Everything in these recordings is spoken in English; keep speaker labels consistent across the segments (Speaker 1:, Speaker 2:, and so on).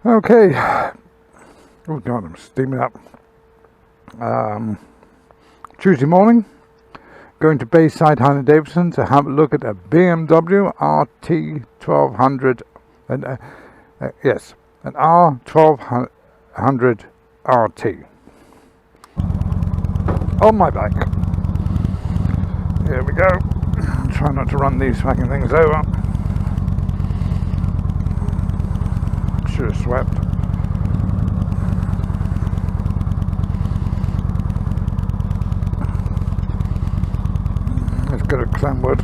Speaker 1: Okay. Oh God, I'm steaming up. Tuesday morning, going to BaySide Harley Davidson to have a look at a BMW RT 1200, and yes, an R1200 RT. On my bike. Here we go. Try not to run these fucking things over. Should have swept. Let's go to Clenwood.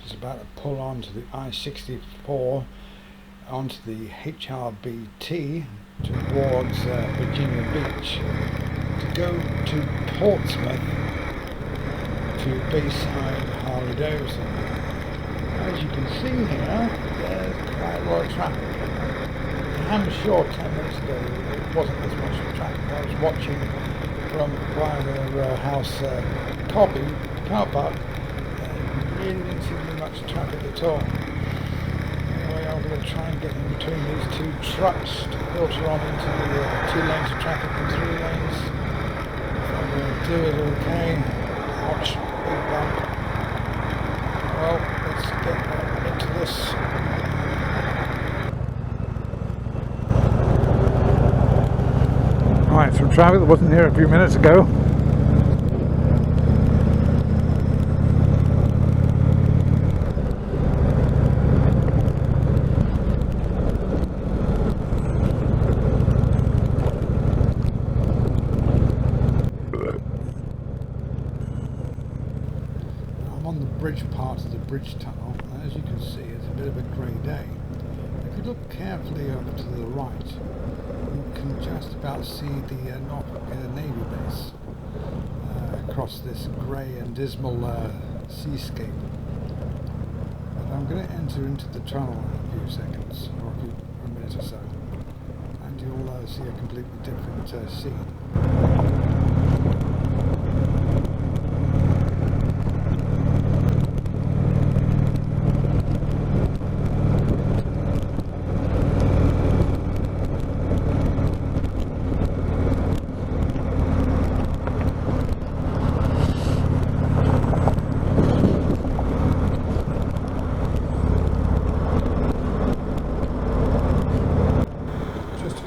Speaker 1: Just about to pull onto the I-64 onto the HRBT towards Virginia Beach to go to Portsmouth to BaySide Harley Davidson. As you can see here, there's quite a lot of traffic. I'm sure 10 minutes ago it wasn't as much traffic. I was watching from the house copy car park. Really didn't seem to be much traffic at all. Anyway, I'm going to try and get in between these two trucks to filter on into the 2 lanes of traffic and 3 lanes. I'm going to do it okay. Ouch, big bump. Well, let's get into this. Right, some traffic that wasn't here a few minutes ago. Bridge part of the bridge tunnel, and as you can see it's a bit of a grey day. If you look carefully over to the right, you can just about see the Norfolk Navy base across this grey and dismal seascape. But I'm going to enter into the tunnel in a few seconds, or a minute or so, and you'll see a completely different scene.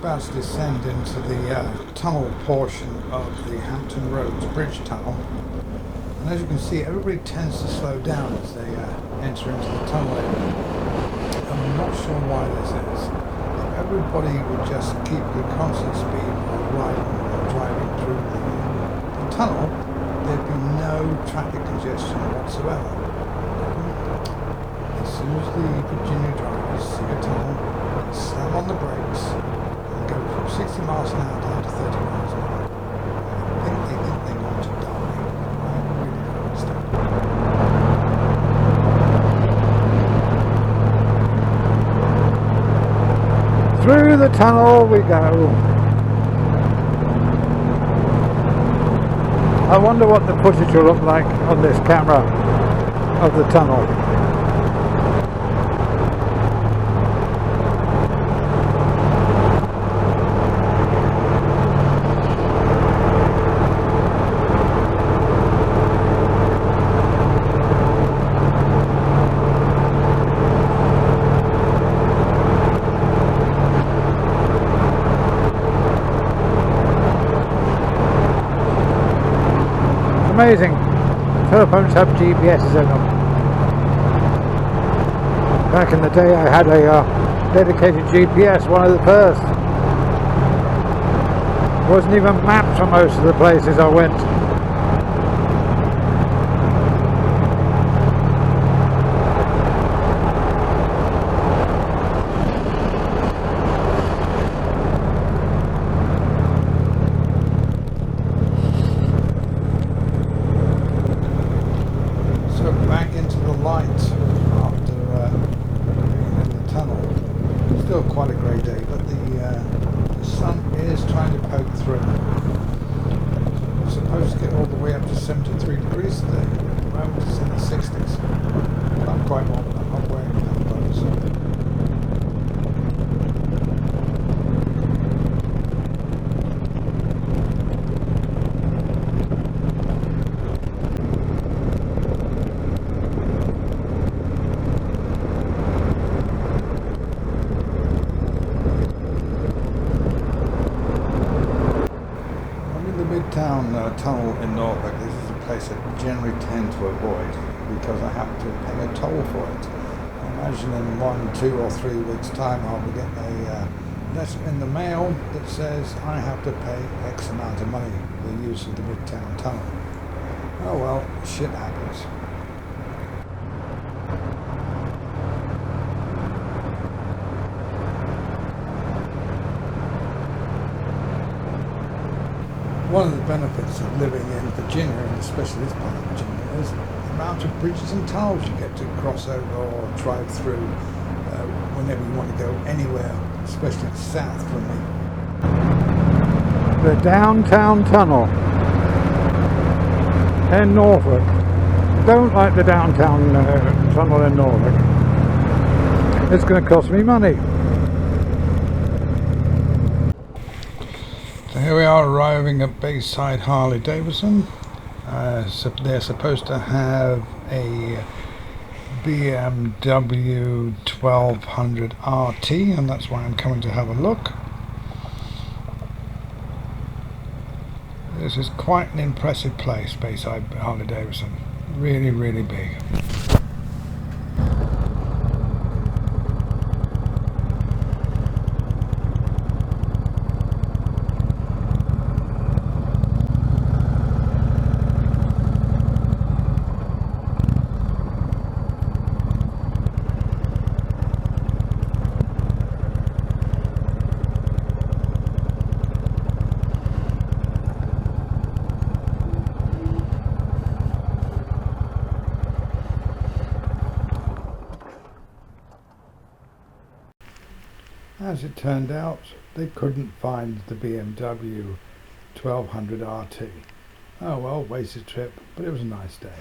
Speaker 1: About to descend into the tunnel portion of the Hampton Roads Bridge Tunnel, and as you can see, everybody tends to slow down as they enter into the tunnel area. I'm not sure why this is. If everybody would just keep a constant speed while riding or driving through the tunnel, there'd be no traffic congestion whatsoever. As soon as the Virginia drivers see a tunnel, they slam on the brakes, go from 60 miles an hour down to 30 miles an hour. I think they want to die. I really don't understand. Through the tunnel we go. I wonder what the footage will look like on this camera of the tunnel. Amazing. Telephones have GPSs in them. Back in the day I had a dedicated GPS, one of the first. Wasn't even mapped for most of the places I went. Back into the light after being in the tunnel. Still quite a grey day, but the sun is trying supposed to get all the way up to 73 degrees today. At the moment it's in the 60s. But I'm quite warm. I'm not wearing enough clothes. Midtown tunnel in Norfolk. This is a place I generally tend to avoid because I have to pay a toll for it. I imagine in 1, 2 or 3 weeks time I'll be getting a letter in the mail that says I have to pay X amount of money for the use of the Midtown tunnel. Oh well, shit happens. One of the benefits of living in Virginia, and especially this part of Virginia, is the amount of bridges and tunnels you get to cross over or drive through whenever you want to go anywhere, especially south from me. The downtown tunnel in Norfolk. Don't like the downtown tunnel in Norfolk. It's going to cost me money. So here we are arriving at BaySide Harley Davidson. So they're supposed to have a BMW 1200 RT, and that's why I'm coming to have a look. This is quite an impressive place, BaySide Harley Davidson. Really, really big. As it turned out, they couldn't find the BMW 1200 RT. Oh well, wasted trip, but it was a nice day.